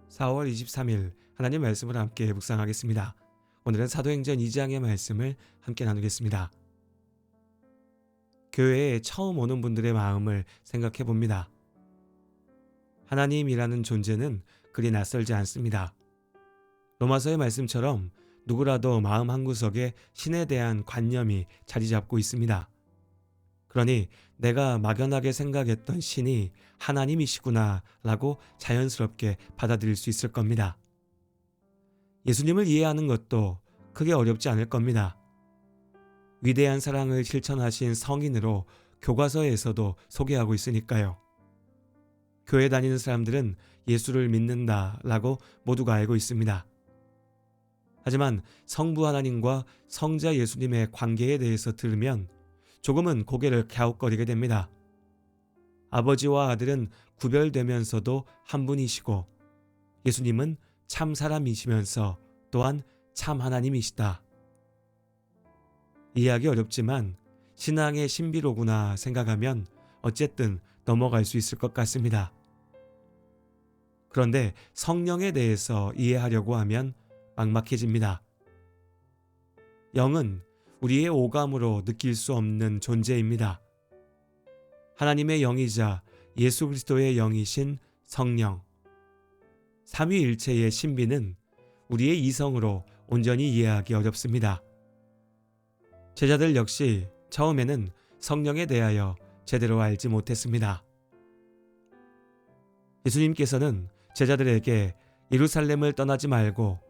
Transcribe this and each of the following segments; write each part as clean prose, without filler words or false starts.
4월 23일 하나님 말씀을 함께 묵상하겠습니다. 오늘은 사도행전 2장의 말씀을 함께 나누겠습니다. 교회에 처음 오는 분들의 마음을 생각해 봅니다. 하나님이라는 존재는 그리 낯설지 않습니다. 로마서의 말씀처럼 누구라도 마음 한구석에 신에 대한 관념이 자리 잡고 있습니다. 그러니 내가 막연하게 생각했던 신이 하나님이시구나 라고 자연스럽게 받아들일 수 있을 겁니다. 예수님을 이해하는 것도 크게 어렵지 않을 겁니다. 위대한 사랑을 실천하신 성인으로 교과서에서도 소개하고 있으니까요. 교회 다니는 사람들은 예수를 믿는다 라고 모두가 알고 있습니다. 하지만 성부 하나님과 성자 예수님의 관계에 대해서 들으면 조금은 고개를 갸웃거리게 됩니다. 아버지와 아들은 구별되면서도 한 분이시고 예수님은 참 사람이시면서 또한 참 하나님이시다. 이해하기 어렵지만 신앙의 신비로구나 생각하면 어쨌든 넘어갈 수 있을 것 같습니다. 그런데 성령에 대해서 이해하려고 하면 막막해집니다. 영은 우리의 오감으로 느낄 수 없는 존재입니다. 하나님의 영이자 예수 그리스도의 영이신 성령. 삼위일체의 신비는 우리의 이성으로 온전히 이해하기 어렵습니다. 제자들 역시 처음에는 성령에 대하여 제대로 알지 못했습니다. 예수님께서는 제자들에게 예루살렘을 떠나지 말고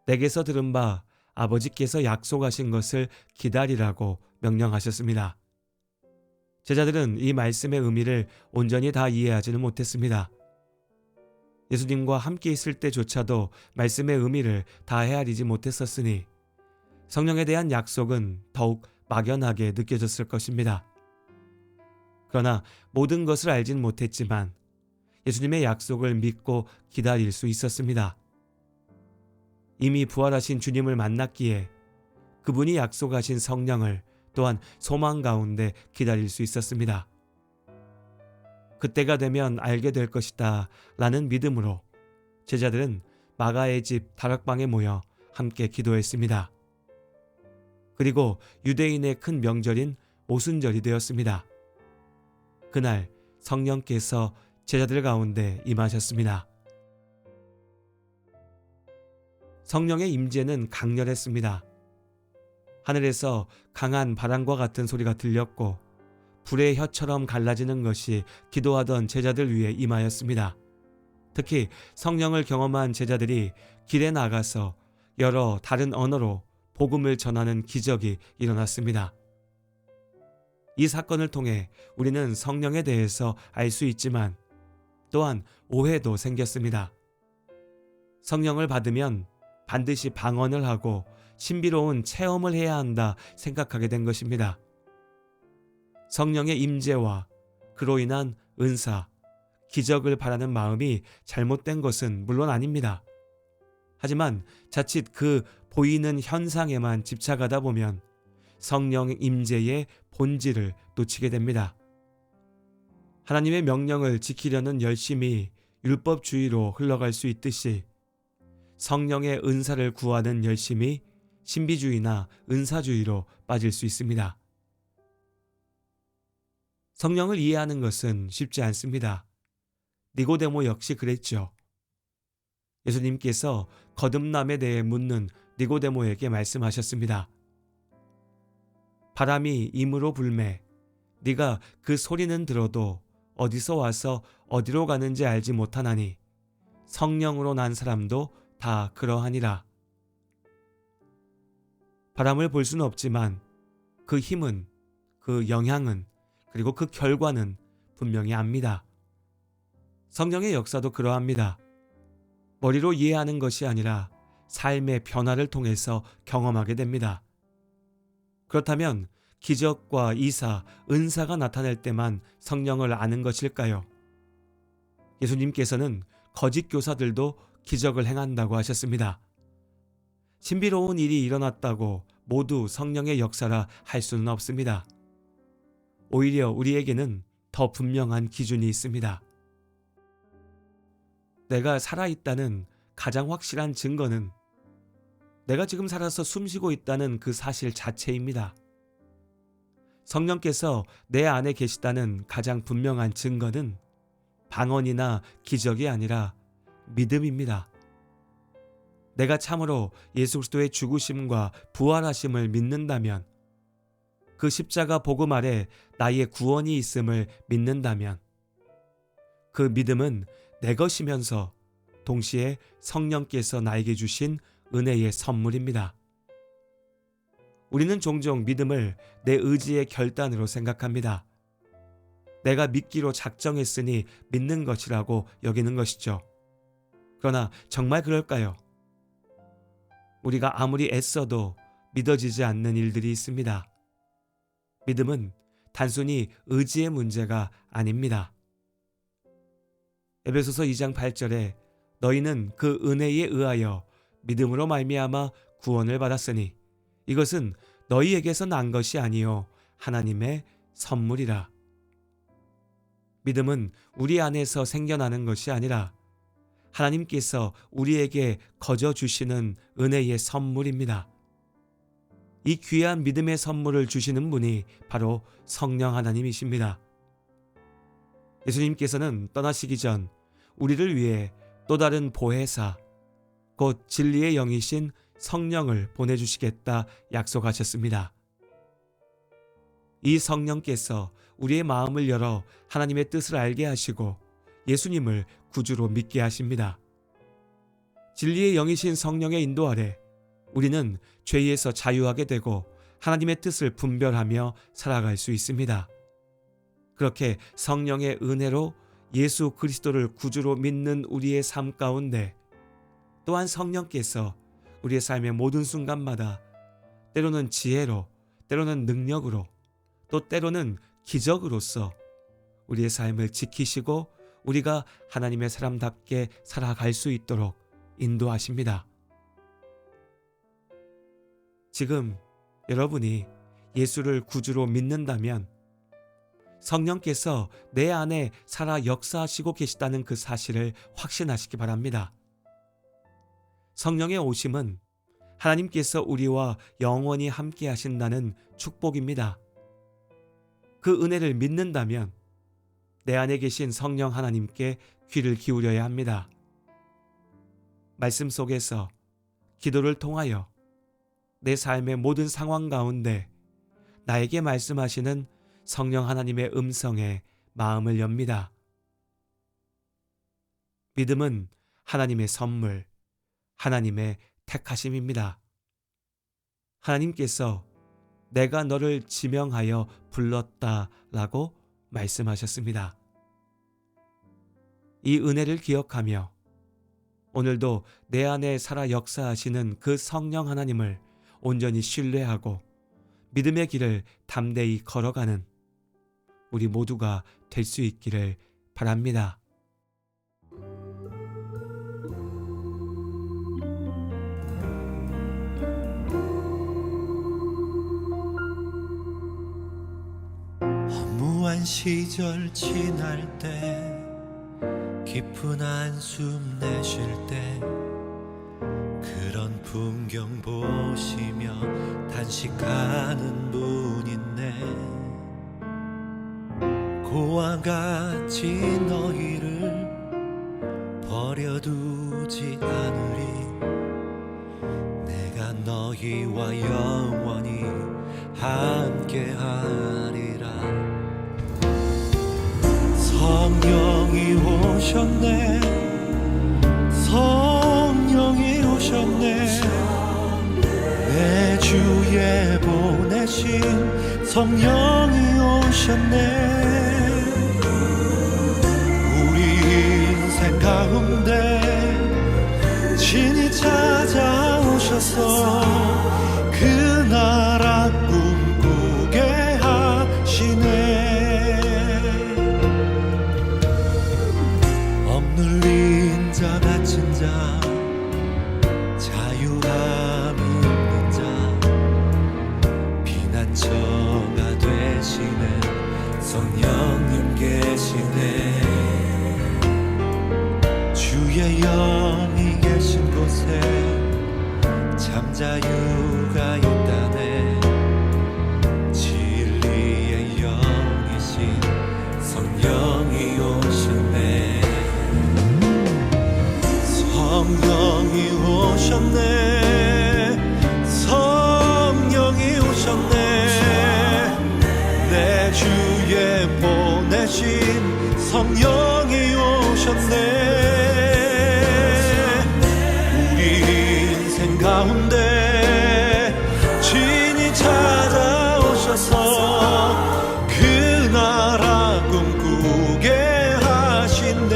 내게서 들은 바 아버지께서 약속하신 것을 기다리라고 명령하셨습니다. 제자들은 이 말씀의 의미를 온전히 다 이해하지는 못했습니다. 예수님과 함께 있을 때조차도 말씀의 의미를 다 헤아리지 못했었으니 성령에 대한 약속은 더욱 막연하게 느껴졌을 것입니다. 그러나 모든 것을 알진 못했지만 예수님의 약속을 믿고 기다릴 수 있었습니다. 이미 부활하신 주님을 만났기에 그분이 약속하신 성령을 또한 소망 가운데 기다릴 수 있었습니다. 그때가 되면 알게 될 것이다 라는 믿음으로 제자들은 마가의 집 다락방에 모여 함께 기도했습니다. 그리고 유대인의 큰 명절인 오순절이 되었습니다. 그날 성령께서 제자들 가운데 임하셨습니다. 성령의 임재는 강렬했습니다. 하늘에서 강한 바람과 같은 소리가 들렸고 불의 혀처럼 갈라지는 것이 기도하던 제자들 위에 임하였습니다. 특히 성령을 경험한 제자들이 길에 나가서 여러 다른 언어로 복음을 전하는 기적이 일어났습니다. 이 사건을 통해 우리는 성령에 대해서 알 수 있지만 또한 오해도 생겼습니다. 성령을 받으면 반드시 방언을 하고 신비로운 체험을 해야 한다 생각하게 된 것입니다. 성령의 임재와 그로 인한 은사, 기적을 바라는 마음이 잘못된 것은 물론 아닙니다. 하지만 자칫 그 보이는 현상에만 집착하다 보면 성령 임재의 본질을 놓치게 됩니다. 하나님의 명령을 지키려는 열심이 율법주의로 흘러갈 수 있듯이 성령의 은사를 구하는 열심이 신비주의나 은사주의로 빠질 수 있습니다. 성령을 이해하는 것은 쉽지 않습니다. 니고데모 역시 그랬죠. 예수님께서 거듭남에 대해 묻는 니고데모에게 말씀하셨습니다. 바람이 임으로 불매 네가 그 소리는 들어도 어디서 와서 어디로 가는지 알지 못하나니 성령으로 난 사람도 다 그러하니라. 바람을 볼 수는 없지만 그 힘은, 그 영향은, 그리고 그 결과는 분명히 압니다. 성령의 역사도 그러합니다. 머리로 이해하는 것이 아니라 삶의 변화를 통해서 경험하게 됩니다. 그렇다면 기적과 이사, 은사가 나타날 때만 성령을 아는 것일까요? 예수님께서는 거짓 교사들도 기적을 행한다고 하셨습니다. 신비로운 일이 일어났다고 모두 성령의 역사라 할 수는 없습니다. 오히려 우리에게는 더 분명한 기준이 있습니다. 내가 살아있다는 가장 확실한 증거는 내가 지금 살아서 숨쉬고 있다는 그 사실 자체입니다. 성령께서 내 안에 계시다는 가장 분명한 증거는 방언이나 기적이 아니라 믿음입니다. 내가 참으로 예수 그리스도의 죽으심과 부활하심을 믿는다면, 그 십자가 복음 아래 나의 구원이 있음을 믿는다면, 그 믿음은 내 것이면서 동시에 성령께서 나에게 주신 은혜의 선물입니다. 우리는 종종 믿음을 내 의지의 결단으로 생각합니다. 내가 믿기로 작정했으니 믿는 것이라고 여기는 것이죠. 그러나 정말 그럴까요? 우리가 아무리 애써도 믿어지지 않는 일들이 있습니다. 믿음은 단순히 의지의 문제가 아닙니다. 에베소서 2장 8절에 너희는 그 은혜에 의하여 믿음으로 말미암아 구원을 받았으니 이것은 너희에게서 난 것이 아니요 하나님의 선물이라. 믿음은 우리 안에서 생겨나는 것이 아니라 하나님께서 우리에게 거저 주시는 은혜의 선물입니다. 이 귀한 믿음의 선물을 주시는 분이 바로 성령 하나님이십니다. 예수님께서는 떠나시기 전 우리를 위해 또 다른 보혜사, 곧 진리의 영이신 성령을 보내주시겠다 약속하셨습니다. 이 성령께서 우리의 마음을 열어 하나님의 뜻을 알게 하시고 예수님을 구주로 믿게 하십니다. 진리의 영이신 성령의 인도 아래 우리는 죄에서 자유하게 되고 하나님의 뜻을 분별하며 살아갈 수 있습니다. 그렇게 성령의 은혜로 예수 그리스도를 구주로 믿는 우리의 삶 가운데 또한 성령께서 우리의 삶의 모든 순간마다 때로는 지혜로, 때로는 능력으로, 또 때로는 기적으로서 우리의 삶을 지키시고 우리가 하나님의 사람답게 살아갈 수 있도록 인도하십니다. 지금 여러분이 예수를 구주로 믿는다면 성령께서 내 안에 살아 역사하시고 계시다는 그 사실을 확신하시기 바랍니다. 성령의 오심은 하나님께서 우리와 영원히 함께 하신다는 축복입니다. 그 은혜를 믿는다면 내 안에 계신 성령 하나님께 귀를 기울여야 합니다. 말씀 속에서 기도를 통하여 내 삶의 모든 상황 가운데 나에게 말씀하시는 성령 하나님의 음성에 마음을 엽니다. 믿음은 하나님의 선물, 하나님의 택하심입니다. 하나님께서 내가 너를 지명하여 불렀다라고 말씀하셨습니다. 이 은혜를 기억하며 오늘도 내 안에 살아 역사하시는 그 성령 하나님을 온전히 신뢰하고 믿음의 길을 담대히 걸어가는 우리 모두가 될 수 있기를 바랍니다. 허무한 시절 지날 때 깊은 한숨 내쉴 때 그런 풍경 보시며 단식하는 분 있네. 고와 같이 너희를 버려두지 않으리. 내가 너희와 영원히 함께하리라. 성령이 오셨네. 성령이 오셨네. 내 주에 보내신 성령이 오셨네. 우리 인생 가운데 친히 찾아오셔서 그 나라 꿈꾸게 하시네. 억눌린 자 갇힌 자 자유함 있는 자 피난처가 되시는 성령님 계시네. 주의 주의 영이 계신 곳에 잠자유가 있다네. 진리의 영이신 성령이 오셨네. 성령이 오셨네. 성령이 오셨네. 내 주에 보내신 성령이 오셨네. 우리 인생 가운데 진이 찾아오셔서 그 나라 꿈꾸게 하신대.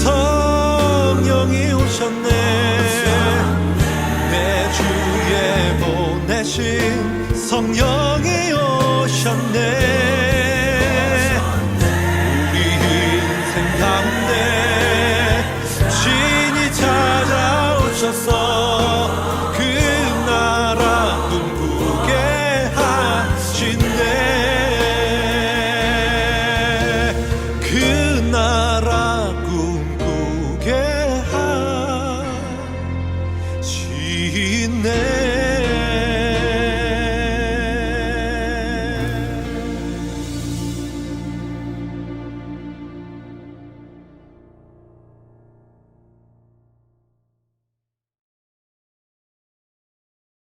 성령이 오셨네. 내 주에 보내신 성령